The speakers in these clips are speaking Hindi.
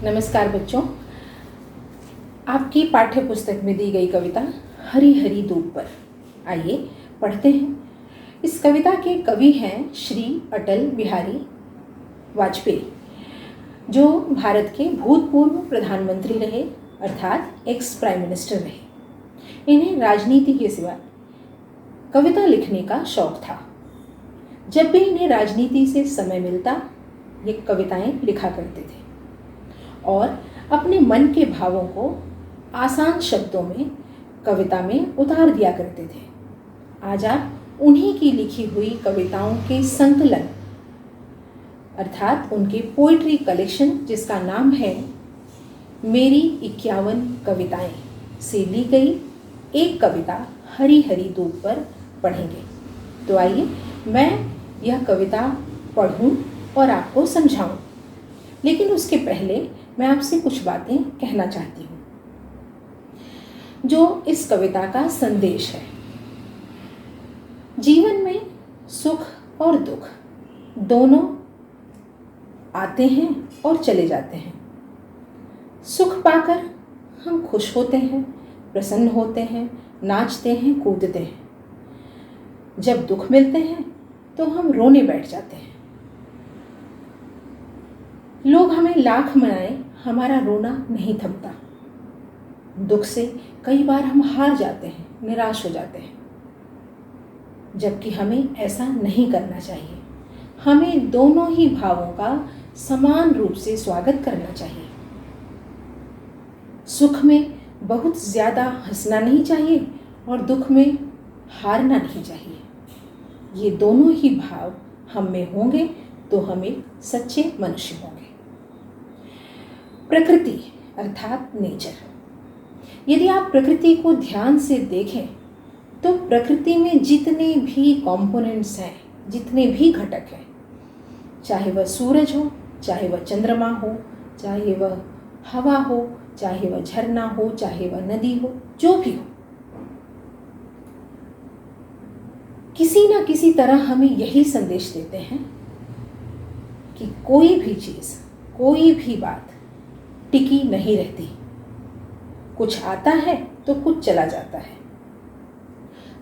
नमस्कार बच्चों, आपकी पाठ्य पुस्तक में दी गई कविता हरी हरी दूब पर। आइए पढ़ते हैं। इस कविता के कवि हैं श्री अटल बिहारी वाजपेयी, जो भारत के भूतपूर्व प्रधानमंत्री रहे, अर्थात एक्स प्राइम मिनिस्टर रहे। इन्हें राजनीति के सिवा कविता लिखने का शौक था। जब भी इन्हें राजनीति से समय मिलता, ये कविताएं लिखा करते थे और अपने मन के भावों को आसान शब्दों में कविता में उतार दिया करते थे। आज आप उन्हीं की लिखी हुई कविताओं के संकलन, अर्थात उनके पोइट्री कलेक्शन, जिसका नाम है मेरी 51 कविताएं, से ली गई एक कविता हरी हरी दूब पर पढ़ेंगे। तो आइए मैं यह कविता पढ़ूं और आपको समझाऊं, लेकिन उसके पहले मैं आपसे कुछ बातें कहना चाहती हूँ। जो इस कविता का संदेश है, जीवन में सुख और दुख दोनों आते हैं और चले जाते हैं। सुख पाकर हम खुश होते हैं, प्रसन्न होते हैं, नाचते हैं, कूदते हैं। जब दुख मिलते हैं तो हम रोने बैठ जाते हैं। लोग हमें लाख मनाएं, हमारा रोना नहीं थमता। दुख से कई बार हम हार जाते हैं, निराश हो जाते हैं, जबकि हमें ऐसा नहीं करना चाहिए। हमें दोनों ही भावों का समान रूप से स्वागत करना चाहिए। सुख में बहुत ज़्यादा हंसना नहीं चाहिए और दुख में हारना नहीं चाहिए। ये दोनों ही भाव हम में होंगे तो हम एक सच्चे मनुष्य होंगे। प्रकृति अर्थात नेचर, यदि आप प्रकृति को ध्यान से देखें तो प्रकृति में जितने भी कंपोनेंट्स हैं, जितने भी घटक हैं, चाहे वह सूरज हो, चाहे वह चंद्रमा हो, चाहे वह हवा हो, चाहे वह झरना हो, चाहे वह नदी हो, जो भी हो, किसी न किसी तरह हमें यही संदेश देते हैं कि कोई भी चीज़, कोई भी बात टिकी नहीं रहती। कुछ आता है तो कुछ चला जाता है।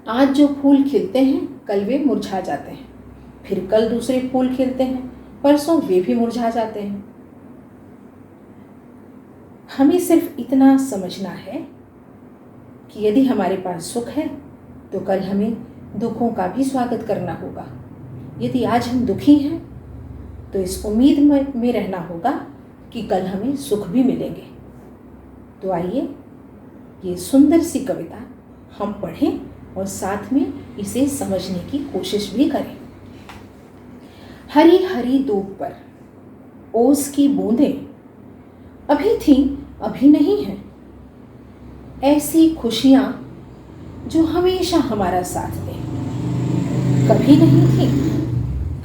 आज जो फूल खिलते हैं, कल वे मुरझा जाते हैं, फिर कल दूसरे फूल खिलते हैं, परसों वे भी मुरझा जाते हैं। हमें सिर्फ इतना समझना है कि यदि हमारे पास सुख है तो कल हमें दुखों का भी स्वागत करना होगा। यदि आज हम दुखी हैं तो इस उम्मीद में रहना होगा कि कल हमें सुख भी मिलेंगे। तो आइए ये सुंदर सी कविता हम पढ़ें और साथ में इसे समझने की कोशिश भी करें। हरी हरी दूब पर ओस की बूंदें अभी थीं, अभी नहीं हैं। ऐसी खुशियां जो हमेशा हमारा साथ दें, कभी नहीं थी,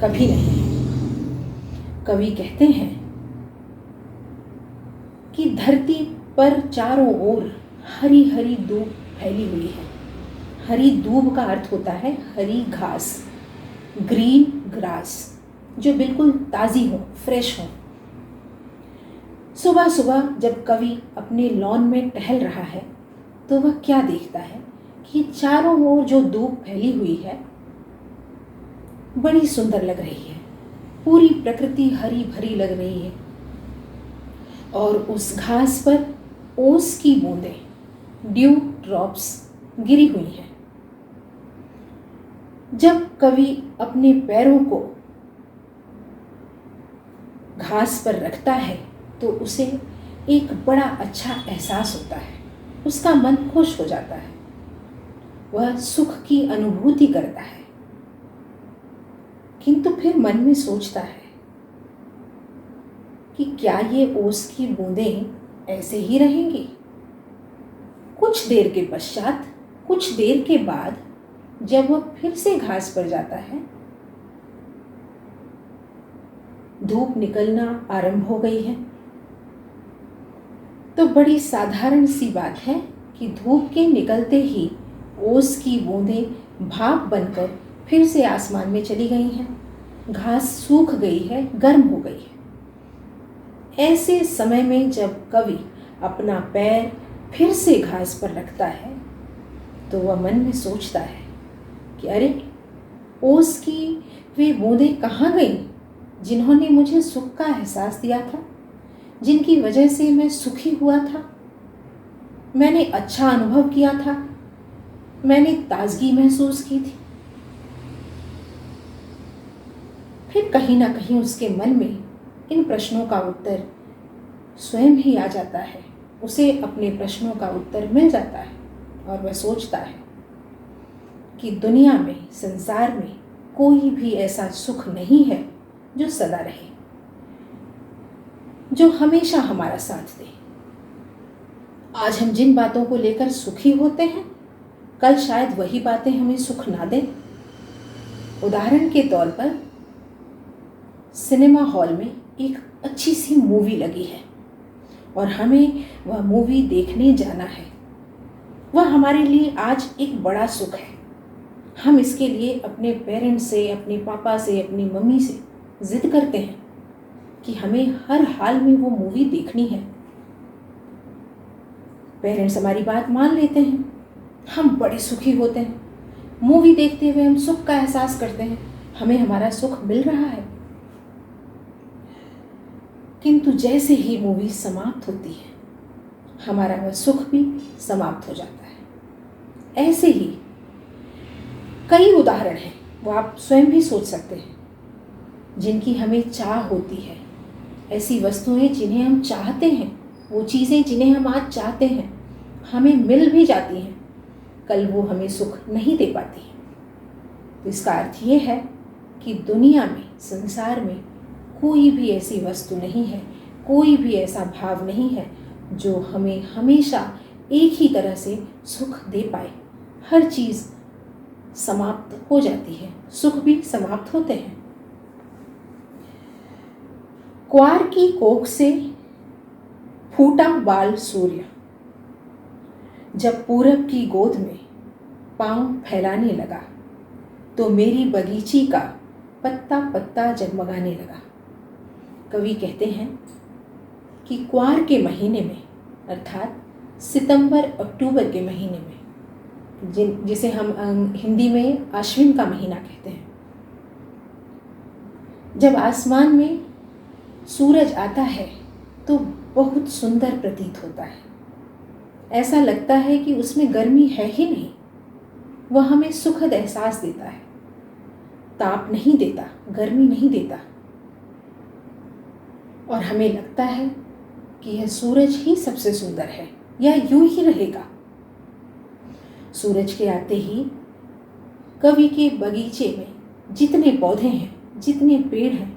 कभी नहीं। कवि कहते हैं कि धरती पर चारों ओर हरी हरी दूब फैली हुई है। हरी दूब का अर्थ होता है हरी घास, ग्रीन ग्रास, जो बिल्कुल ताज़ी हो, फ्रेश हो। सुबह सुबह जब कवि अपने लॉन में टहल रहा है तो वह क्या देखता है कि चारों ओर जो दूब फैली हुई है बड़ी सुंदर लग रही है। पूरी प्रकृति हरी भरी लग रही है और उस घास पर ओस की बूंदें, ड्यू ड्रॉप्स गिरी हुई हैं। जब कवि अपने पैरों को घास पर रखता है तो उसे एक बड़ा अच्छा एहसास होता है। उसका मन खुश हो जाता है, वह सुख की अनुभूति करता है। किंतु फिर मन में सोचता है कि क्या ये ओस की बूंदें ऐसे ही रहेंगी? कुछ देर के पश्चात, कुछ देर के बाद जब वह फिर से घास पर जाता है, धूप निकलना आरंभ हो गई है। तो बड़ी साधारण सी बात है कि धूप के निकलते ही ओस की बूंदें भाप बनकर फिर से आसमान में चली गई हैं। घास सूख गई है, गर्म हो गई है। ऐसे समय में जब कवि अपना पैर फिर से घास पर रखता है तो वह मन में सोचता है कि अरे, ओस की वे बूंदें कहाँ गईं जिन्होंने मुझे सुख का एहसास दिया था, जिनकी वजह से मैं सुखी हुआ था, मैंने अच्छा अनुभव किया था, मैंने ताजगी महसूस की थी। फिर कहीं ना कहीं उसके मन में इन प्रश्नों का उत्तर स्वयं ही आ जाता है। उसे अपने प्रश्नों का उत्तर मिल जाता है और वह सोचता है कि दुनिया में, संसार में कोई भी ऐसा सुख नहीं है जो सदा रहे, जो हमेशा हमारा साथ दे। आज हम जिन बातों को लेकर सुखी होते हैं, कल शायद वही बातें हमें सुख ना दें। उदाहरण के तौर पर सिनेमा हॉल में एक अच्छी सी मूवी लगी है और हमें वह मूवी देखने जाना है। वह हमारे लिए आज एक बड़ा सुख है। हम इसके लिए अपने पेरेंट्स से, अपने पापा से, अपनी मम्मी से जिद करते हैं कि हमें हर हाल में वो मूवी देखनी है। पेरेंट्स हमारी बात मान लेते हैं, हम बड़े सुखी होते हैं। मूवी देखते हुए हम सुख का एहसास करते हैं, हमें हमारा सुख मिल रहा है। किंतु जैसे ही मूवी समाप्त होती है, हमारा वह सुख भी समाप्त हो जाता है। ऐसे ही कई उदाहरण हैं, वो आप स्वयं भी सोच सकते हैं, जिनकी हमें चाह होती है। ऐसी वस्तुएं जिन्हें हम चाहते हैं, वो चीज़ें जिन्हें हम आज चाहते हैं, हमें मिल भी जाती हैं, कल वो हमें सुख नहीं दे पाती हैं। तो इसका अर्थ ये है कि दुनिया में, संसार में कोई भी ऐसी वस्तु नहीं है, कोई भी ऐसा भाव नहीं है जो हमें हमेशा एक ही तरह से सुख दे पाए। हर चीज़ समाप्त हो जाती है, सुख भी समाप्त होते हैं। क्वार की कोख से फूटा बाल सूर्य, जब पूरब की गोद में पांव फैलाने लगा तो मेरी बगीची का पत्ता पत्ता जगमगाने लगा। कवि कहते हैं कि क्वार के महीने में, अर्थात सितंबर अक्टूबर के महीने में, जिसे हम हिंदी में आश्विन का महीना कहते हैं, जब आसमान में सूरज आता है तो बहुत सुंदर प्रतीत होता है। ऐसा लगता है कि उसमें गर्मी है ही नहीं, वह हमें सुखद एहसास देता है, ताप नहीं देता, गर्मी नहीं देता, और हमें लगता है कि यह सूरज ही सबसे सुंदर है, यह यूं ही रहेगा। सूरज के आते ही कवि के बगीचे में जितने पौधे हैं, जितने पेड़ हैं,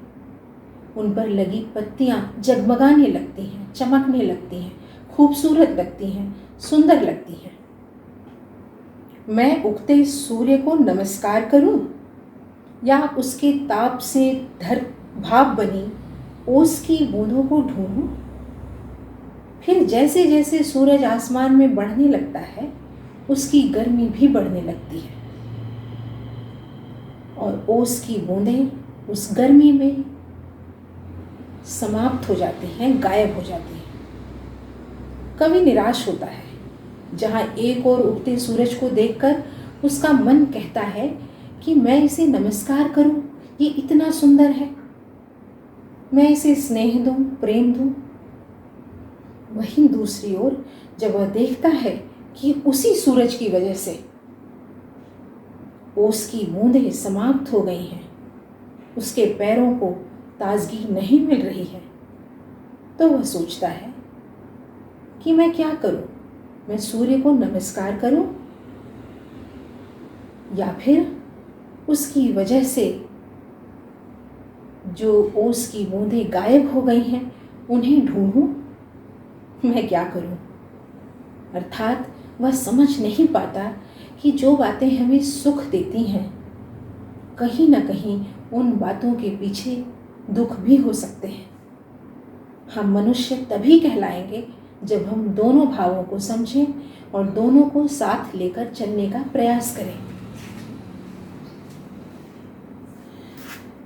उन पर लगी पत्तियां जगमगाने लगती हैं, चमकने लगती हैं, खूबसूरत लगती हैं, सुंदर लगती हैं। मैं उगते सूर्य को नमस्कार करूं या उसके ताप से भाप बनी ओस की बूंदों को ढूंढूं? फिर जैसे जैसे सूरज आसमान में बढ़ने लगता है, उसकी गर्मी भी बढ़ने लगती है और ओस की बूंदें उस गर्मी में समाप्त हो जाती हैं, गायब हो जाती हैं। कवि निराश होता है। जहाँ एक और उगते सूरज को देखकर उसका मन कहता है कि मैं इसे नमस्कार करूं, ये इतना सुंदर है, मैं इसे स्नेह दूं, प्रेम दूं। वहीं दूसरी ओर जब वह देखता है कि उसी सूरज की वजह से ओस की बूंदें समाप्त हो गई हैं, उसके पैरों को ताजगी नहीं मिल रही है, तो वह सोचता है कि मैं क्या करूं? मैं सूर्य को नमस्कार करूं या फिर उसकी वजह से जो ओस की बूंदें गायब हो गई हैं उन्हें ढूंढूं? मैं क्या करूं? अर्थात वह समझ नहीं पाता कि जो बातें हमें सुख देती हैं, कहीं ना कहीं उन बातों के पीछे दुख भी हो सकते हैं। हम मनुष्य तभी कहलाएंगे जब हम दोनों भावों को समझें और दोनों को साथ लेकर चलने का प्रयास करें।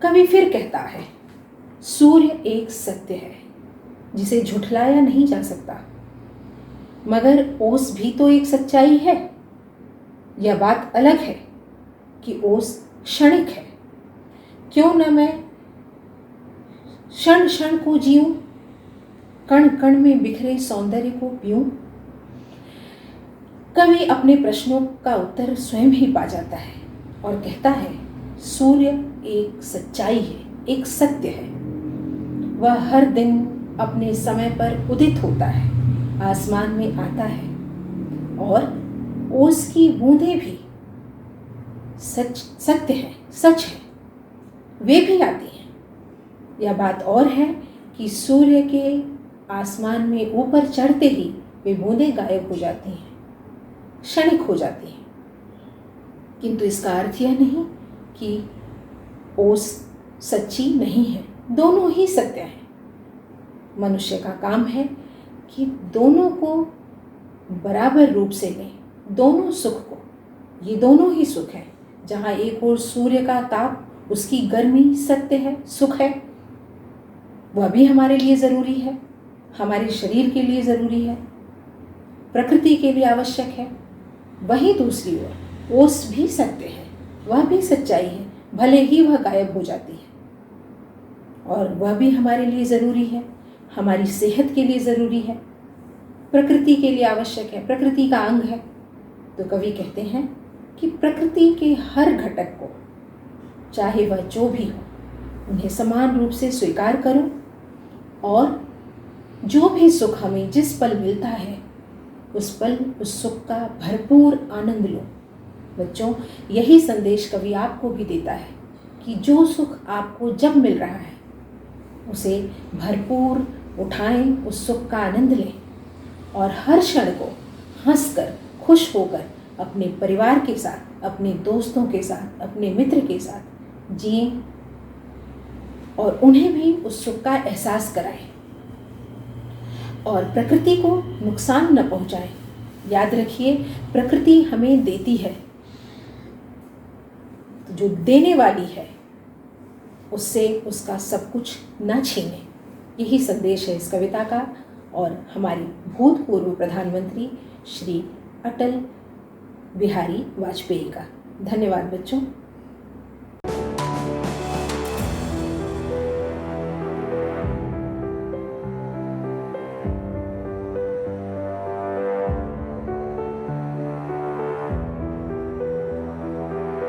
कवि फिर कहता है, सूर्य एक सत्य है, जिसे झुठलाया नहीं जा सकता। मगर ओस भी तो एक सच्चाई है। यह बात अलग है कि ओस क्षणिक है। क्यों न मैं क्षण क्षण को जीऊं, कण कण में बिखरे सौंदर्य को पीऊं। कवि अपने प्रश्नों का उत्तर स्वयं ही पा जाता है और कहता है, सूर्य एक सच्चाई है, एक सत्य है। वह हर दिन अपने समय पर उदित होता है, आसमान में आता है, और ओस की बूंदें भी सत्य है, सच है, वे भी आती हैं। यह बात और है कि सूर्य के आसमान में ऊपर चढ़ते ही वे बूंदें गायब हो जाती हैं, क्षणिक हो जाती हैं। किंतु इसका अर्थ यह नहीं कि ओस सच्ची नहीं है, दोनों ही सत्य हैं। मनुष्य का काम है कि दोनों को बराबर रूप से लें, दोनों सुख को। ये दोनों ही सुख है। जहाँ एक ओर सूर्य का ताप, उसकी गर्मी सत्य है, सुख है, वह भी हमारे लिए ज़रूरी है, हमारे शरीर के लिए ज़रूरी है, प्रकृति के लिए आवश्यक है। वहीं दूसरी ओर ओस भी सत्य है, वह भी सच्चाई है, भले ही वह गायब हो जाती है, और वह भी हमारे लिए ज़रूरी है, हमारी सेहत के लिए ज़रूरी है, प्रकृति के लिए आवश्यक है, प्रकृति का अंग है। तो कवि कहते हैं कि प्रकृति के हर घटक को, चाहे वह जो भी हो, उन्हें समान रूप से स्वीकार करो, और जो भी सुख हमें जिस पल मिलता है, उस पल उस सुख का भरपूर आनंद लो। बच्चों, यही संदेश कवि आपको भी देता है कि जो सुख आपको जब मिल रहा है, उसे भरपूर उठाएं, उस सुख का आनंद लें, और हर क्षण को हंसकर, खुश होकर अपने परिवार के साथ, अपने दोस्तों के साथ, अपने मित्र के साथ जिएं, और उन्हें भी उस सुख का एहसास कराएं, और प्रकृति को नुकसान न पहुंचाएं। याद रखिए, प्रकृति हमें देती है, तो जो देने वाली है उससे उसका सब कुछ न छीने। यही संदेश है इस कविता का, और हमारे भूतपूर्व प्रधानमंत्री श्री अटल बिहारी वाजपेयी का। धन्यवाद बच्चों।